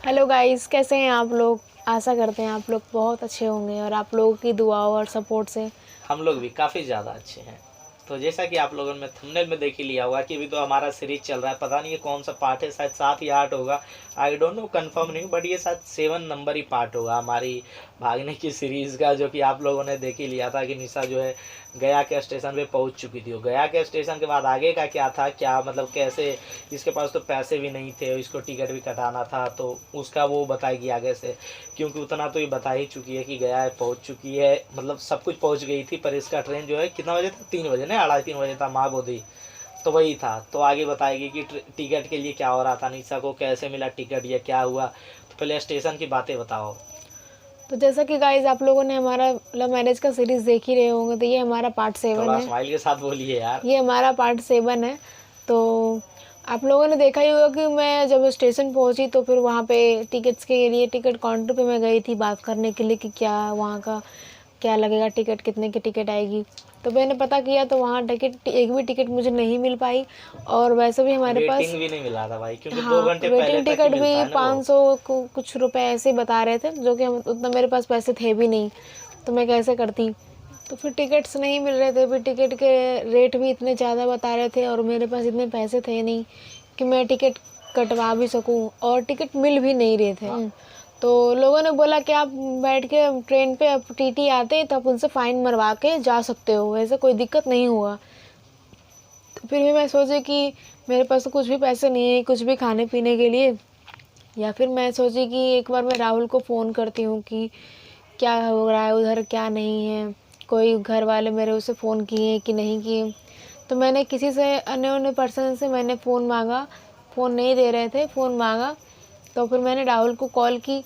Hello guys, कैसे हैं आप लोग। आशा करते हैं आप लोग बहुत अच्छे होंगे और आप लोगों की दुआओं और सपोर्ट से हम लोग भी काफ़ी ज़्यादा अच्छे हैं। तो जैसा कि आप लोगों ने थंबनेल में देख ही लिया होगा कि अभी तो हमारा सीरीज चल रहा है, पता नहीं ये कौन सा पार्ट है, शायद 7 या 8 होगा। आई डोंट नो, कंफर्म नहीं, बट ये शायद 7 नंबर ही पार्ट होगा हमारी भागने की सीरीज़ का, जो कि आप लोगों ने देख ही लिया था कि निशा जो है गया के स्टेशन पे पहुंच चुकी थी। गया के स्टेशन के बाद आगे का क्या था, क्या मतलब कैसे, इसके पास तो पैसे भी नहीं थे, इसको टिकट भी कटाना था, तो उसका वो बताएगी आगे से। क्योंकि उतना तो ये बता ही चुकी है कि गया है, पहुंच चुकी है, मतलब सब कुछ पहुंच गई थी। पर इसका ट्रेन जो है कितना बजे था, 3 बजे ना, 2:30 3 बजे था माँ बोधी। तो वही था। तो आगे बताएगी कि टिकट के लिए क्या हो रहा था, निशा को कैसे मिला टिकट या क्या हुआ। तो पहले स्टेशन की बातें बताओ। तो जैसा कि गाइस आप लोगों ने हमारा लव मैरिज का सीरीज देख ही रहे होंगे, तो ये हमारा पार्ट 7 थोड़ा है। स्माइल के साथ बोलिए यार। ये हमारा पार्ट 7 है। तो आप लोगों ने देखा ही होगा कि मैं जब स्टेशन पहुंची तो फिर वहाँ पे टिकट्स के लिए टिकट काउंटर पे मैं गई थी बात करने के लिए कि क्या वहाँ का क्या लगेगा, टिकट कितने की टिकट आएगी। तो मैंने पता किया तो वहाँ टिकट, एक भी टिकट मुझे नहीं मिल पाई। और वैसे भी हमारे पास, वेटिंग भी नहीं मिला था भाई, क्योंकि दो हाँ, घंटे पहले वेटिंग तक ही टिकट मिलता भी है ना वो। 500 को कुछ रुपए ऐसे बता रहे थे, जो कि हम उतना, मेरे पास पैसे थे भी नहीं, तो मैं कैसे करती। तो फिर टिकट्स नहीं मिल रहे थे, फिर टिकट के रेट भी इतने ज़्यादा बता रहे थे और मेरे पास इतने पैसे थे नहीं कि मैं टिकट कटवा भी सकूं, और टिकट मिल भी नहीं रहे थे। तो लोगों ने बोला कि आप बैठ के ट्रेन पे, अब टीटी आते हैं तो आप उनसे फ़ाइन मरवा के जा सकते हो, वैसे कोई दिक्कत नहीं हुआ। तो फिर भी मैं सोची कि मेरे पास तो कुछ भी पैसे नहीं है कुछ भी खाने पीने के लिए। या फिर मैं सोची कि एक बार मैं राहुल को फ़ोन करती हूँ कि क्या हो रहा है उधर, क्या नहीं है, कोई घर वाले मेरे उसे फ़ोन किए कि नहीं किए। तो मैंने किसी से, अन्य पर्सन से मैंने फ़ोन मांगा, फ़ोन नहीं दे रहे थे, फ़ोन मांगा। तो फिर मैंने राहुल को कॉल की।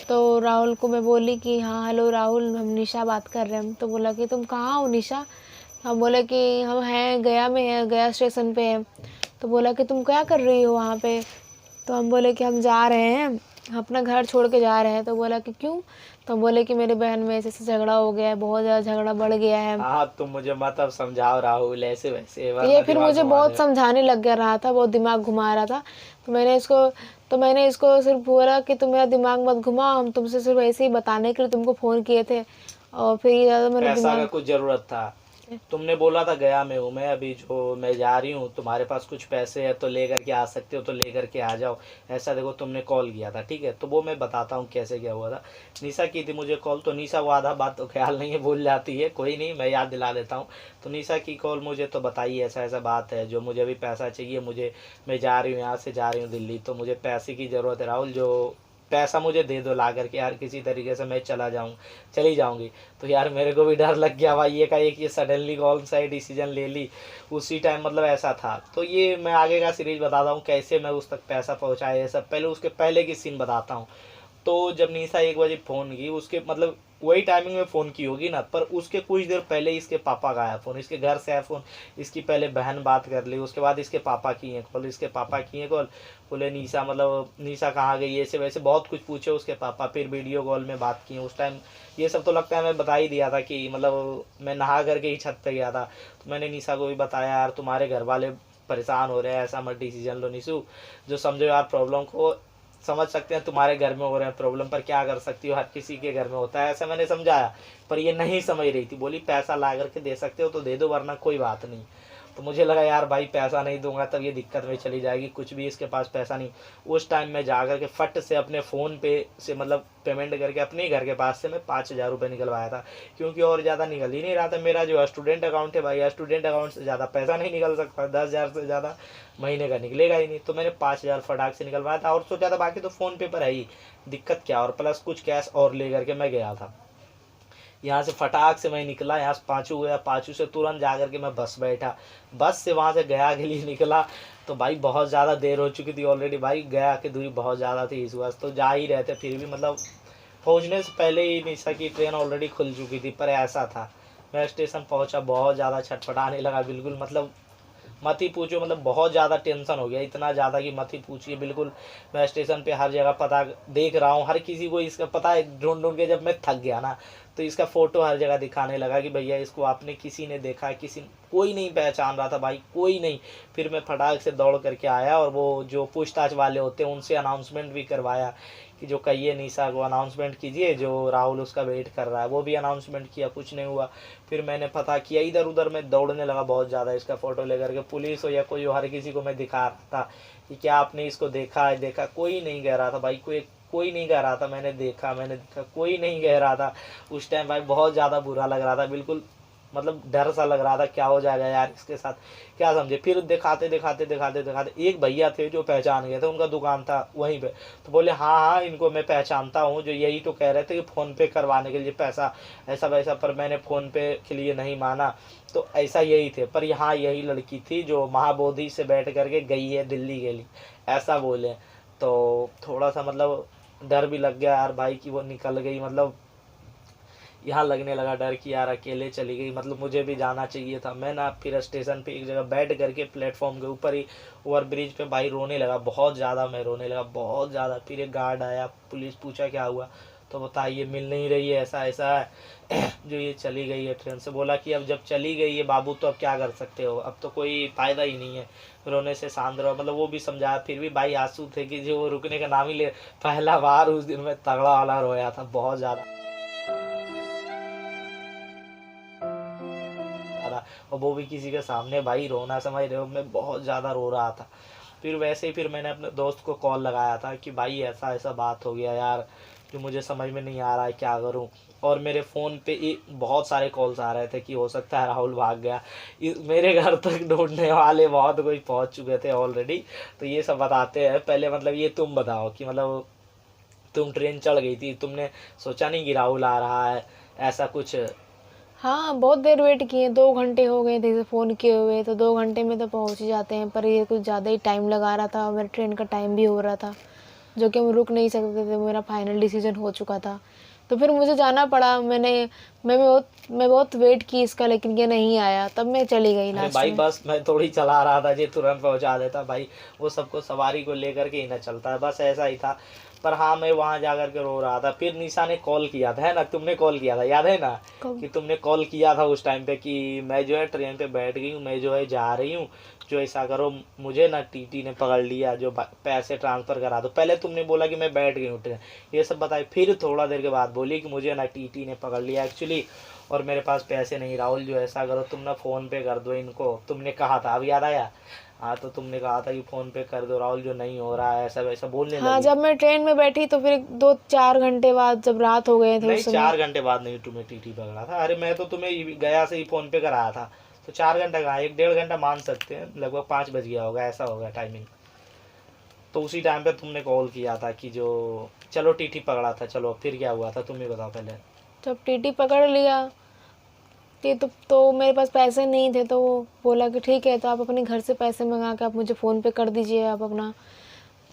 तो राहुल को मैं बोली कि हाँ हेलो राहुल, हम निशा बात कर रहे हैं। तो बोला कि तुम कहाँ हो निशा। हम बोले कि हम हैं गया में, है गया स्टेशन पे हैं। तो बोला कि तुम क्या कर रही हो वहाँ पे। तो हम बोले कि हम जा रहे हैं, हम अपना घर छोड़ के जा रहे हैं। तो बोला कि क्यों। तो हम बोले कि मेरे बहन में ऐसे ऐसे झगड़ा हो गया है, बहुत ज़्यादा झगड़ा बढ़ गया है। हाँ, तुम मुझे मत अब समझाओ राहुल ऐसे वैसे, तो ये वरना फिर दिमाग मुझे घुमा बहुत दे। समझाने लग गया रहा था, बहुत दिमाग घुमा रहा था। तो मैंने इसको सिर्फ बोला कि तुम मेरा दिमाग मत घुमाओ, हम तुमसे सिर्फ ऐसे ही बताने के लिए तुमको फ़ोन किए थे। और फिर ये ज़्यादा मेरा पैसा का दिमाग, कुछ ज़रूरत था। तुमने बोला था गया में हूँ मैं, अभी जो मैं जा रही हूँ, तुम्हारे पास कुछ पैसे है तो ले करके आ सकते हो तो ले करके आ जाओ। ऐसा देखो, तुमने कॉल किया था, ठीक है, तो वो मैं बताता हूँ कैसे क्या हुआ था। निशा की थी मुझे कॉल, तो निशा वो आधा बात तो ख्याल नहीं है, भूल जाती है, कोई नहीं, मैं याद दिला देता हूँ। तो निशा की कॉल मुझे तो बताई, ऐसा ऐसा बात है, जो मुझे अभी पैसा चाहिए, मुझे, मैं जा रही हूँ यहाँ से, जा रही हूँ दिल्ली, तो मुझे पैसे की ज़रूरत है राहुल, जो पैसा मुझे दे दो ला करके यार, किसी तरीके से मैं चली जाऊंगी। तो यार मेरे को भी डर लग गया भाई, ये का एक ये सडनली कौन सा डिसीजन ले ली उसी टाइम, मतलब ऐसा था। तो ये मैं आगे का सीरीज बताता हूँ कैसे मैं उस तक पैसा पहुँचाया, ये सब पहले उसके पहले की सीन बताता हूँ। तो जब निशा 1 बजे फ़ोन की, उसके मतलब वही टाइमिंग में फ़ोन की होगी ना, पर उसके कुछ देर पहले इसके पापा का आया फ़ोन, इसके घर से आया फ़ोन। इसकी पहले बहन बात कर ली, उसके बाद इसके पापा की है कॉल, इसके पापा की है कॉल। बोले निशा, मतलब निशा कहाँ गई, ऐसे वैसे बहुत कुछ पूछे उसके पापा, फिर वीडियो कॉल में बात की उस टाइम। ये सब तो लगता है मैं बता ही दिया था कि मतलब मैं नहा करके ही छत पे गया था। तो मैंने निशा को भी बताया यार, तुम्हारे घर वाले परेशान हो रहे हैं, ऐसा मत डिसीजन लो निशु, जो समझो यार प्रॉब्लम को, समझ सकते हैं तुम्हारे घर में हो रहे हैं प्रॉब्लम, पर क्या कर सकती हो, हर किसी के घर में होता है, ऐसा मैंने समझाया। पर ये नहीं समझ रही थी, बोली पैसा ला करके दे सकते हो तो दे दो, वरना कोई बात नहीं। तो मुझे लगा यार भाई पैसा नहीं दूंगा तब ये दिक्कत में चली जाएगी, कुछ भी इसके पास पैसा नहीं। उस टाइम में जा कर के फट से अपने फ़ोन पे से मतलब पेमेंट करके अपने ही घर के पास से मैं 5,000 रुपये निकलवाया था। क्योंकि और ज़्यादा निकल ही नहीं रहा था, मेरा जो स्टूडेंट अकाउंट है भाई, स्टूडेंट अकाउंट से ज़्यादा पैसा नहीं निकल सकता, 10,000 से ज़्यादा महीने का निकलेगा ही नहीं। तो मैंने 5,000 फटाक से निकलवाया था, और सोचा था बाकी तो फ़ोन पे पर है ही, दिक्कत क्या, और प्लस कुछ कैश और ले करके मैं गया था। यहाँ से फटाक से मैं निकला, यहाँ से पाँचू गया, पाँचू से तुरंत जा कर के मैं बस बैठा, बस से वहाँ से गया के लिए निकला। तो भाई बहुत ज़्यादा देर हो चुकी थी ऑलरेडी भाई, गया की दूरी बहुत ज़्यादा थी, इस बस तो जा ही रहे थे, फिर भी मतलब पहुँचने से पहले ही निशा की ट्रेन ऑलरेडी खुल चुकी थी। पर ऐसा था, मैं स्टेशन पहुँचा, बहुत ज़्यादा छटपटाने लगा, बिल्कुल मतलब मत ही पूछो, मतलब बहुत ज़्यादा टेंशन हो गया, इतना ज़्यादा कि मत ही पूछिए बिल्कुल। मैं स्टेशन पे हर जगह पता देख रहा हूँ, हर किसी को इसका पता है, ढूंढ ढूंढ के जब मैं थक गया ना, तो तो इसका फ़ोटो हर जगह दिखाने लगा कि भैया इसको आपने किसी ने देखा, किसी कोई नहीं पहचान रहा था भाई, कोई नहीं। फिर मैं फटाक से दौड़ करके आया और वो जो पूछताछ वाले होते हैं उनसे अनाउंसमेंट भी करवाया कि जो कहिए निशा को अनाउंसमेंट कीजिए, जो राहुल उसका वेट कर रहा है। वो भी अनाउंसमेंट किया, कुछ नहीं हुआ। फिर मैंने पता किया, इधर उधर मैं दौड़ने लगा बहुत ज़्यादा इसका फ़ोटो लेकर के, पुलिस हो या कोई हो, हर किसी को मैं दिखा रहा था कि क्या आपने इसको देखा है, देखा। कोई नहीं कह रहा था भाई, कोई नहीं कह रहा था मैंने देखा, कोई नहीं कह रहा था। उस टाइम भाई बहुत ज़्यादा बुरा लग रहा था, बिल्कुल मतलब डर सा लग रहा था, क्या हो जाएगा यार इसके साथ, क्या समझे। फिर दिखाते दिखाते दिखाते दिखाते एक भैया थे जो पहचान गए थे, उनका दुकान था वहीं पे, तो बोले हाँ हाँ इनको मैं पहचानता हूँ, जो यही तो कह रहे थे कि फ़ोन पे करवाने के लिए पैसा ऐसा वैसा, पर मैंने फ़ोन पे के लिए नहीं माना। तो ऐसा यही थे, पर यहाँ यही लड़की थी जो महाबोधि से बैठ करके गई है दिल्ली के लिए, ऐसा बोले। तो थोड़ा सा मतलब डर भी लग गया यार भाई कि वो निकल गई, मतलब यहाँ लगने लगा डर कि यार अकेले चली गई, मतलब मुझे भी जाना चाहिए था। मैं ना फिर स्टेशन पे एक जगह बैठ करके प्लेटफॉर्म के ऊपर ही ओवर ब्रिज पे भाई रोने लगा, बहुत ज़्यादा मैं रोने लगा, बहुत ज़्यादा। फिर एक गार्ड आया, पुलिस पूछा क्या हुआ, तो बताइए मिल नहीं रही है, ऐसा ऐसा है जो ये चली गई है ट्रेन से। बोला कि अब जब चली गई है बाबू तो अब क्या कर सकते हो, अब तो कोई फ़ायदा ही नहीं है, रोने से शांत रहो, मतलब वो भी समझाया। फिर भी भाई आंसू थे कि जो वो रुकने का नाम ही ले, पहला बार उस दिन मैं तगड़ा वाला रोया था, बहुत ज़्यादा। और वो भी किसी के सामने, भाई रोना समझ रहे हो, मैं बहुत ज़्यादा रो रहा था। फिर वैसे ही फिर मैंने अपने दोस्त को कॉल लगाया था कि भाई ऐसा ऐसा बात हो गया यार, जो मुझे समझ में नहीं आ रहा है क्या करूं। और मेरे फ़ोन पे बहुत सारे कॉल्स आ रहे थे कि हो सकता है राहुल भाग गया, मेरे घर तक ढूंढने वाले बहुत कोई पहुंच चुके थे ऑलरेडी। तो ये सब बताते हैं पहले, मतलब ये तुम बताओ कि मतलब तुम ट्रेन चढ़ गई थी, तुमने सोचा नहीं कि राहुल आ रहा है, ऐसा कुछ। हाँ, बहुत देर वेट किए, 2 घंटे हो गए थे इसे फ़ोन किए हुए, तो 2 घंटे में तो पहुँच ही जाते हैं, पर ये कुछ ज़्यादा ही टाइम लगा रहा था और मेरे ट्रेन का टाइम भी हो रहा था, जो कि हम रुक नहीं सकते थे, मेरा फाइनल डिसीजन हो चुका था। तो फिर मुझे जाना पड़ा। मैं बहुत वेट की इसका, लेकिन ये नहीं आया, तब मैं चली गई अरे लास्ट भाई में। बस मैं थोड़ी चला रहा था, ये तुरंत पहुंचा देता भाई, वो सबको सवारी को लेकर के ही ना चलता है, बस ऐसा ही था। पर हाँ मैं वहाँ जा कर के रो रहा था। फिर निशा ने कॉल किया था, है ना, तुमने कॉल किया था, याद है ना, कब? कि तुमने कॉल किया था उस टाइम पे कि मैं जो है ट्रेन पे बैठ गई हूँ, मैं जो है जा रही हूँ, जो ऐसा करो मुझे ना टीटी ने पकड़ लिया, जो पैसे ट्रांसफ़र करा दो। पहले तुमने बोला कि मैं बैठ गई हूँ ट्रेन, ये सब बताई। फिर थोड़ा देर के बाद बोली कि मुझे ना टीटी ने पकड़ लिया एक्चुअली, और मेरे पास पैसे नहीं। राहुल जो ऐसा करो तुम ना फ़ोन पे कर दो इनको, तुमने कहा था, अब याद आया। हाँ तो तुमने कहा था कि फ़ोन पे कर दो राहुल, जो नहीं हो रहा है, ऐसा वैसा बोलने हाँ, लगी। जब मैं ट्रेन में बैठी तो फिर 2-4 घंटे बाद, जब रात हो गए थे नहीं उस समय। 4 घंटे बाद नहीं तुम्हें टीटी पकड़ा था, अरे मैं तो तुम्हें गया से ही फ़ोन पे कराया था। तो 4 घंटा कहाँ, 1 डेढ़ घंटा मान सकते हैं, लगभग 5 बज गया होगा, ऐसा होगा टाइमिंग। तो उसी टाइम पे तुमने कॉल किया था कि जो चलो टीटी पकड़ा था, चलो फिर क्या हुआ था तुम ही बताओ पहले। जब टीटी पकड़ लिया तो मेरे पास पैसे नहीं थे, तो वो बोला कि ठीक है, तो आप अपने घर से पैसे मंगा के आप मुझे फ़ोन पे कर दीजिए आप अपना।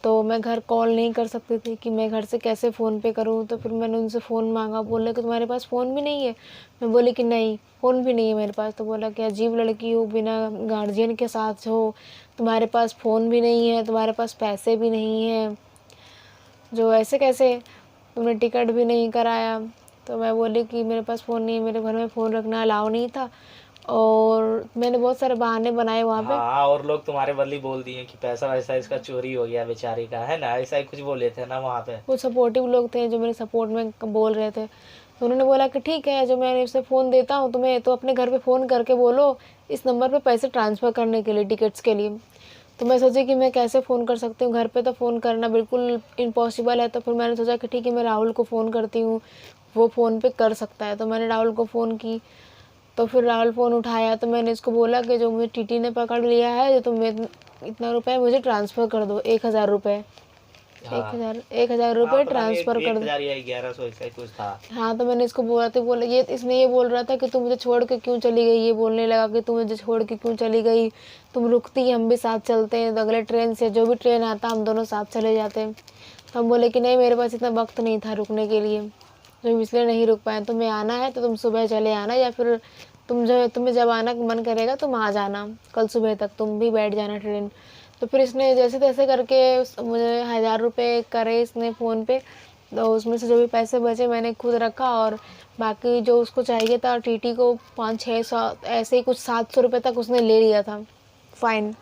तो मैं घर कॉल नहीं कर सकती थी कि मैं घर से कैसे फ़ोन पे करूँ, तो फिर मैंने उनसे फ़ोन मांगा, बोले कि तुम्हारे पास फ़ोन भी नहीं है। मैं बोली कि नहीं, फ़ोन भी नहीं है मेरे पास। तो बोला कि अजीब लड़की हो, बिना गार्जियन के साथ हो, तुम्हारे पास फ़ोन भी नहीं है, तुम्हारे पास पैसे भी नहीं हैं, जो ऐसे कैसे, तुमने टिकट भी नहीं कराया। तो मैं बोली कि मेरे पास फ़ोन नहीं है, मेरे घर में फ़ोन रखना अलाउ नहीं था, और मैंने बहुत सारे बहाने बनाए वहाँ पे। हाँ और लोग तुम्हारे बदली बोल दिए कि पैसा वैसा इसका चोरी हो गया बेचारी का, है ना, ऐसा ही कुछ बोले थे ना वहाँ पे। वो सपोर्टिव लोग थे जो मेरे सपोर्ट में बोल रहे थे। तो उन्होंने बोला कि ठीक है, जो मैं इसे फ़ोन देता हूँ तुम्हें, तो अपने घर पे फ़ोन करके बोलो इस नंबर पे पैसे ट्रांसफ़र करने के लिए, टिकट्स के लिए। तो मैं सोची कि मैं कैसे फ़ोन कर सकती हूँ, घर पे तो फ़ोन करना बिल्कुल इम्पॉसिबल है। तो फिर मैंने सोचा कि ठीक है, मैं राहुल को फ़ोन करती हूँ, वो फ़ोन पे कर सकता है। तो मैंने राहुल को फ़ोन की, तो फिर राहुल फ़ोन उठाया, तो मैंने इसको बोला कि जो मुझे टीटी ने पकड़ लिया है, जो तुम इतना रुपये मुझे ट्रांसफ़र कर दो, 1000 रुपये, हाँ 1000 हाँ रुपये पता नहीं, ट्रांसफ़र कर एक दो। 1000 या 1100 ऐसा ही कुछ था। हाँ, तो मैंने इसको बोला, तो बोला ये, इसने ये बोल रहा था कि तू मुझे छोड़ के क्यों चली गई, ये बोलने लगा कि तू मुझे छोड़ के क्यों चली गई, तुम रुकती हम भी साथ चलते हैं, तो अगले ट्रेन से जो भी ट्रेन आता हम दोनों साथ चले जाते। तो हम बोले कि नहीं, मेरे पास इतना वक्त नहीं था रुकने के लिए, तो हम इसलिए नहीं रुक पाए। तुम्हें आना है तो तुम सुबह चले आना, या फिर तुम्हें जब आना मन करेगा तुम आ जाना, कल सुबह तक तुम भी बैठ जाना ट्रेन। तो फिर इसने जैसे तैसे करके मुझे 1000 रुपये करे इसने फ़ोन पे, तो उसमें से जो भी पैसे बचे मैंने खुद रखा, और बाकी जो उसको चाहिए था टीटी को 500-600 ऐसे ही कुछ 700 रुपये तक उसने ले लिया था फ़ाइन।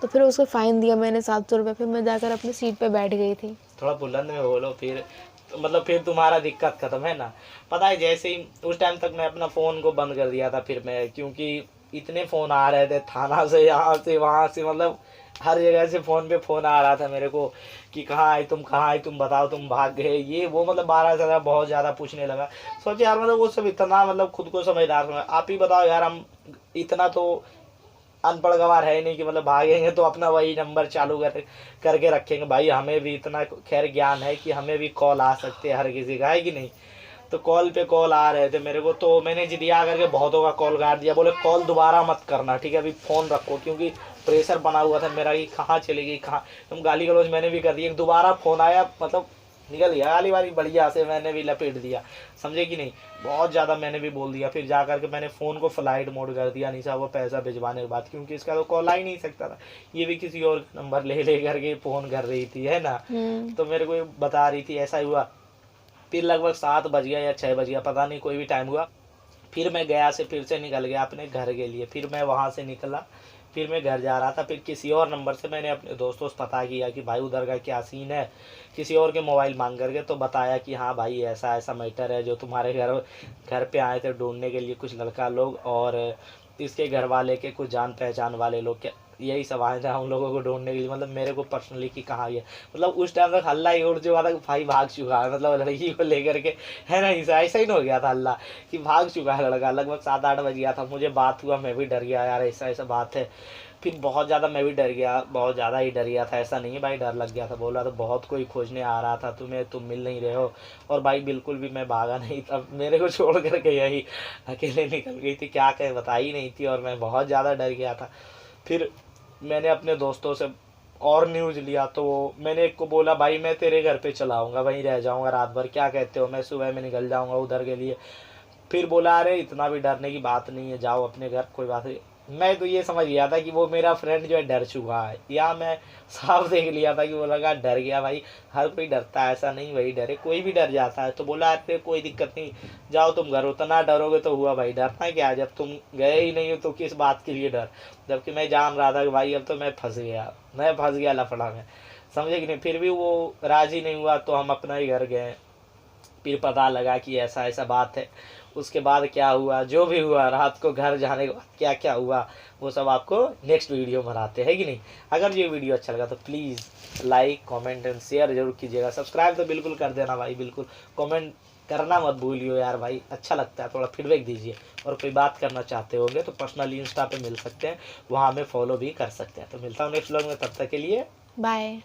तो फिर उसको फ़ाइन दिया मैंने 700 रुपये, फिर मैं जाकर अपनी सीट पे बैठ गई थी। थोड़ा बुलंद में बोलो फिर, तो मतलब फिर तुम्हारा दिक्कत खत्म है ना। पता है जैसे ही उस टाइम तक मैं अपना फ़ोन को बंद कर दिया था, फिर मैं, क्योंकि इतने फ़ोन आ रहे थे थाना से, यहाँ से वहाँ से, मतलब हर जगह से फ़ोन पे फ़ोन आ रहा था मेरे को कि कहाँ आई तुम, कहाँ आई तुम, बताओ तुम भाग गए, ये वो, मतलब 12 से बहुत ज़्यादा पूछने लगा। सोचे यार मतलब वो सब इतना, मतलब खुद को समझदार समझ, आप ही बताओ यार, हम इतना तो अनपढ़ गवार है नहीं कि मतलब भागेंगे तो अपना वही नंबर चालू करके रखेंगे। भाई हमें भी इतना खैर ज्ञान है कि हमें भी कॉल आ सकते हैं हर किसी का, है कि नहीं। तो कॉल पे कॉल आ रहे थे मेरे को, तो मैंने जिद करके बहुतों का कॉल काट दिया। बोले कॉल दोबारा मत करना, ठीक है, अभी फ़ोन रखो, क्योंकि प्रेशर बना हुआ था मेरा कि कहाँ चली गई, कहाँ। तुम गाली गलौज मैंने भी कर दी। दोबारा फ़ोन आया, मतलब निकल गया गाली वाली बढ़िया से, मैंने भी लपेट दिया, समझे कि नहीं। बहुत ज़्यादा मैंने भी बोल दिया। फिर जा करके मैंने फ़ोन को फ्लाइट मोड कर दिया निशा वो पैसा भिजवाने के बाद, क्योंकि इसका तो कॉल आ ही नहीं सकता था। ये भी किसी और नंबर ले करके फ़ोन कर रही थी, है ना। तो मेरे को बता रही थी ऐसा ही हुआ। फिर लगभग 7 बज गया या 6 बज गया, पता नहीं, कोई भी टाइम हुआ। फिर मैं गया से फिर से निकल गया अपने घर के लिए। फिर मैं वहाँ से निकला, फिर मैं घर जा रहा था। फिर किसी और नंबर से मैंने अपने दोस्तों से पता किया कि भाई उधर का क्या सीन है, किसी और के मोबाइल मांग करके। तो बताया कि हाँ भाई ऐसा ऐसा मैटर है, जो तुम्हारे घर पे आए थे ढूंढने के लिए कुछ लड़का लोग, और इसके घर वाले के कुछ जान पहचान वाले लोग, क्या यही सब आए थे हम लोगों को ढूंढने के लिए, मतलब मेरे को पर्सनली कि कहाँ ये, मतलब उस टाइम तक हल्ला ही उड़ चुका था कि भाई भाग चुका है, मतलब लड़की को लेकर के, है ना। ऐसा ही हो गया था हल्ला कि भाग चुका है लड़का। लगभग 7-8 बज गया था, मुझे बात हुआ, मैं भी डर गया यार, ऐसा ऐसा बात है। फिर बहुत ज़्यादा मैं भी डर गया, बहुत ज़्यादा ही डर गया था, ऐसा नहीं है भाई, डर लग गया था। बोला तो बहुत कोई खोजने आ रहा था तुम्हें, तुम मिल नहीं रहे हो। और भाई बिल्कुल भी मैं भागा नहीं था, मेरे को छोड़ करके यही अकेले निकल गई थी, क्या कहे बता ही नहीं थी, और मैं बहुत ज़्यादा डर गया था। फिर मैंने अपने दोस्तों से और न्यूज़ लिया, तो मैंने एक को बोला भाई मैं तेरे घर पे चला आऊँगा, वहीं रह जाऊँगा रात भर, क्या कहते हो, मैं सुबह में निकल जाऊँगा उधर के लिए। फिर बोला अरे इतना भी डरने की बात नहीं है, जाओ अपने घर, कोई बात नहीं। मैं तो ये समझ गया था कि वो मेरा फ्रेंड जो है डर चुका है, या मैं साफ देख लिया था कि वो लगा डर गया। भाई हर कोई डरता है, ऐसा नहीं वही डरे, कोई भी डर जाता है। तो बोला अरे कोई दिक्कत नहीं, जाओ तुम घर, उतना डरोगे तो हुआ भाई, डरना क्या, जब तुम गए ही नहीं हो तो किस बात के लिए डर। जबकि मैं जान रहा था कि भाई अब तो मैं फंस गया लफड़ा में, समझे कि नहीं। फिर भी वो राजी नहीं हुआ, तो हम अपना ही घर गए। फिर पता लगा कि ऐसा ऐसा बात है। उसके बाद क्या हुआ, जो भी हुआ, रात को घर जाने के बाद क्या क्या हुआ, वो सब आपको नेक्स्ट वीडियो बनाते हैं कि नहीं। अगर ये वीडियो अच्छा लगा तो please like comment and share जरूर कीजिएगा। सब्सक्राइब तो बिल्कुल कर देना भाई, बिल्कुल। कमेंट करना मत भूलियो यार भाई, अच्छा लगता है, थोड़ा फीडबैक दीजिए। और कोई बात करना चाहते होंगे तो पर्सनली इंस्टा पे मिल सकते हैं, वहाँ हमें फॉलो भी कर सकते हैं। तो मिलता हूँ नेक्स्ट व्लॉग में, तब तक के लिए बाय।